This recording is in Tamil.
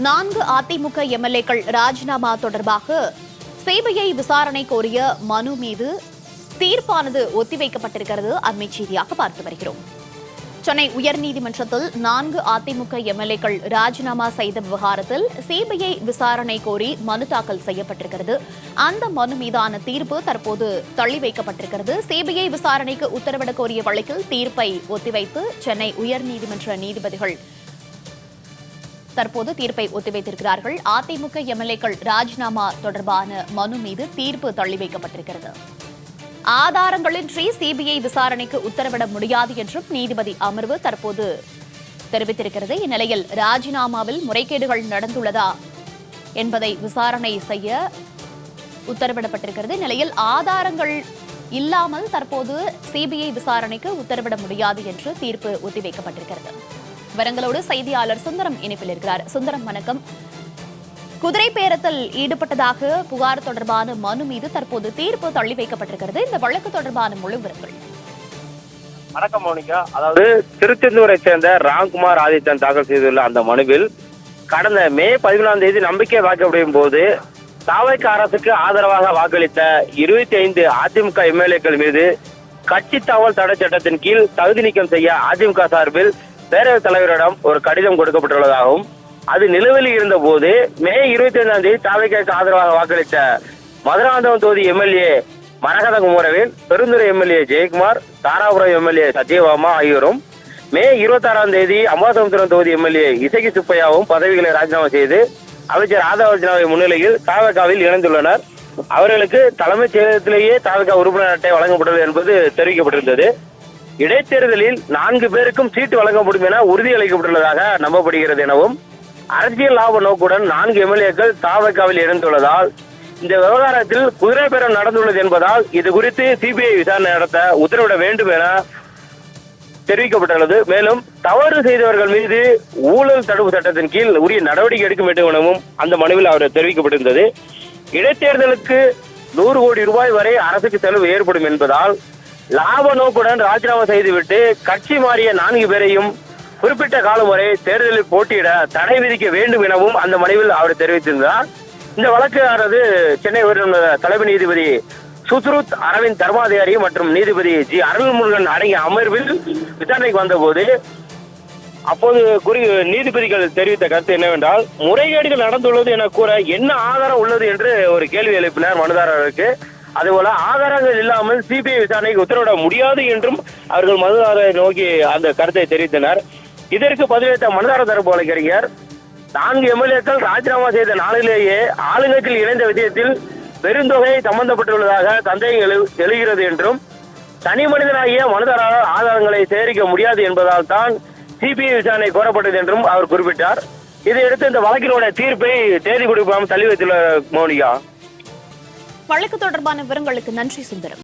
4 அதிமுக எம்எல்ஏக்கள் ராஜினாமா தொடர்பாக சிபிஐ விசாரணை கோரிய மனு மீது தீர்ப்பானது ஒத்திவைக்கப்பட்டிருக்கிறது. அண்மை செய்தியாக பார்த்து வருகிறோம். சென்னை உயர்நீதிமன்றத்தில் 4 அதிமுக எம்எல்ஏக்கள் ராஜினாமா செய்த விவகாரத்தில் சிபிஐ விசாரணை கோரி மனு தாக்கல் செய்யப்பட்டிருக்கிறது. அந்த மனு மீதான தீர்ப்பு தற்போது தள்ளி வைக்கப்பட்டிருக்கிறது. சிபிஐ விசாரணைக்கு உத்தரவிட கோரிய வழக்கில் தீர்ப்பை ஒத்திவைத்து சென்னை உயர்நீதிமன்ற நீதிபதிகள் தற்போது தீர்ப்பை ஒத்திவைத்திருக்கிறார்கள். அதிமுக எம்எல்ஏக்கள் ராஜினாமா தொடர்பான மனு மீது தீர்ப்பு தள்ளி வைக்கப்பட்டிருக்கிறது. ஆதாரங்களின்றி சிபிஐ விசாரணைக்கு உத்தரவிட முடியாது என்றும் நீதிபதி அமர்வு தற்போது தெரிவித்திருக்கிறது. இந்நிலையில் ராஜினாமாவில் முறைகேடுகள் நடந்துள்ளதா என்பதை விசாரணை செய்ய உத்தரவிடப்பட்டிருக்கிறது. இந்நிலையில் ஆதாரங்கள் இல்லாமல் தற்போது சிபிஐ விசாரணைக்கு உத்தரவிட முடியாது என்று தீர்ப்பு ஒத்திவைக்கப்பட்டிருக்கிறது. விவரங்களோடு செய்தியாளர் சுந்தரம் இணைப்பில் இருக்கிறார். சுந்தரம், வணக்கம். குதிரை பேரத்தில் ஈடுபட்டதாக புகார் தொடர்பான மனு மீது தற்போது தீர்ப்பு தள்ளி வைக்கப்பட்டிருக்கிறது. இந்த வழக்கு தொடர்பான முழு விவரங்கள். வணக்கம் மோனிகா. அதாவது திருச்செந்தூரை சேர்ந்த ராம்குமார் ஆதித்தன் தாக்கல் செய்துள்ள அந்த மனுவில் கடந்த மே 14ஆம் தேதி நம்பிக்கை வாக்கெடுப்பின் போது தாவேக அரசுக்கு ஆதரவாக வாக்களித்த 25 அதிமுக எம்எல்ஏக்கள் மீது கட்சி தாவல் தடை சட்டத்தின் கீழ் தகுதி நீக்கம் செய்ய அதிமுக சார்பில் பேரவைத் தலைவரிடம் ஒரு கடிதம் கொடுக்கப்பட்டுள்ளதாகவும், அது நிலுவையில் இருந்த போது மே 25ஆம் தேதி தாவேகாவுக்கு ஆதரவாக வாக்களித்த மதுராந்தகம் தொகுதி எம்எல்ஏ மரகத குமரவேல், பெருந்துறை எம்எல்ஏ ஜெயக்குமார், தாராபுரம் எம்எல்ஏ சத்யபாமா ஆகியோரும் மே 26ஆம் தேதி அம்பாசமுத்திரம் தொகுதி எம்எல்ஏ இசகி சுப்பையாவும் பதவிகளை ராஜினாமா செய்து அமைச்சர் ஆதவர்ஜனாவை முன்னிலையில் தாவேகாவில் இணைந்துள்ளனர். அவர்களுக்கு தலைமைச் செயலகத்திலேயே தாவேகா உறுப்பினர் அட்டை வழங்கப்பட்டது என்பது தெரிவிக்கப்பட்டிருந்தது. இடைத்தேர்தலில் 4 பேருக்கும் சீட்டு வழங்கப்படும் என உறுதியளிக்கப்பட்டுள்ளதாக நம்பப்படுகிறது எனவும், அரசியல் லாப நோக்குடன் 4 எம்எல்ஏக்கள் தாவேகாவில் இணைந்துள்ளதால் இந்த விவகாரத்தில் குதிரை பேரம் நடந்துள்ளது என்பதால் இது குறித்து சிபிஐ விசாரணை நடத்த உத்தரவிட வேண்டும் என தெரிவிக்கப்பட்டுள்ளது. மேலும் தவறு செய்தவர்கள் மீது ஊழல் தடுப்பு சட்டத்தின் கீழ் உரிய நடவடிக்கை எடுக்க வேண்டும் எனவும் அந்த மனுவில் அவர் தெரிவிக்கப்பட்டிருந்தது. இடைத்தேர்தலுக்கு 100 கோடி ரூபாய் வரை அரசுக்கு செலவு ஏற்படும் என்பதால் லாப நோக்குடன் ராஜினாமா செய்துவிட்டு கட்சி மாறிய 4 பேரையும் குறிப்பிட்ட காலம் வரை தேர்தலில் போட்டியிட தடை விதிக்க வேண்டும் எனவும் அந்த மனுவில் அவர் தெரிவித்திருந்தார். இந்த வழக்கானது சென்னை தலைமை நீதிபதி சுஸ்ருத் அரவிந்த் தர்மாதிகாரி மற்றும் நீதிபதி ஜி அருள்முருகன் அடங்கிய அமர்வில் விசாரணைக்கு வந்தபோது அப்போது நீதிபதிகள் தெரிவித்த கருத்து என்னவென்றால், முறைகேடுகள் நடந்துள்ளது என கூற என்ன ஆதாரம் உள்ளது என்று ஒரு கேள்வி எழுப்பினார் மனுதாரருக்கு. அதுபோல ஆதாரங்கள் இல்லாமல் சிபிஐ விசாரணைக்கு உத்தரவிட முடியாது என்றும் அவர்கள் மனுதாரரை நோக்கி அந்த கருத்தை தெரிவித்தனர். இதற்கு பதிலளித்த மனுதாரர் தரப்பு வழக்கறிஞர், 4 எம்எல்ஏக்கள் ராஜினாமா செய்த நாளிலேயே ஆளுங்கட்சியில் இணைந்த விஷயத்தில் பெருந்தொகை சம்பந்தப்பட்டுள்ளதாக சந்தேகம் எழுகிறது என்றும், தனி மனிதனாகிய மனுதாரர் ஆதாரங்களை சேகரிக்க முடியாது என்பதால் தான் சிபிஐ விசாரணை கோரப்பட்டது என்றும் அவர் குறிப்பிட்டார். இதையடுத்து இந்த வழக்கினுடைய தீர்ப்பை தேதி கொடுக்காமல் தள்ளி வைத்துள்ள மோனிகா. வழக்கு தொடர்பான விவரங்களுக்கு நன்றி சுந்தரம்.